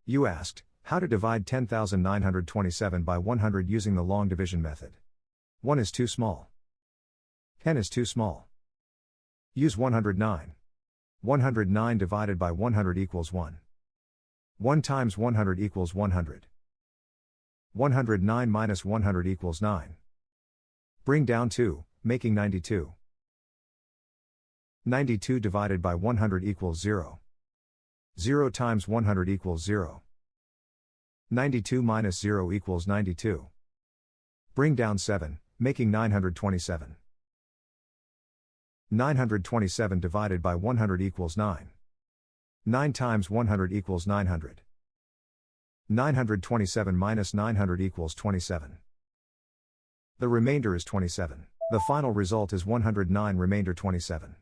You asked, how to divide 10,927 by 100 using the long division method. 1 is too small. 10 is too small. Use 109. 109 divided by 100 equals 1. 1 times 100 equals 100. 109 minus 100 equals 9. Bring down 2, making 92. 92 divided by 100 equals 0. 0 times 100 equals 0. 92 minus 0 equals 92. Bring down 7, making 927. 927 divided by 100 equals 9. 9 times 100 equals 900. 927 minus 900 equals 27. The remainder is 27. The final result is 109 remainder 27.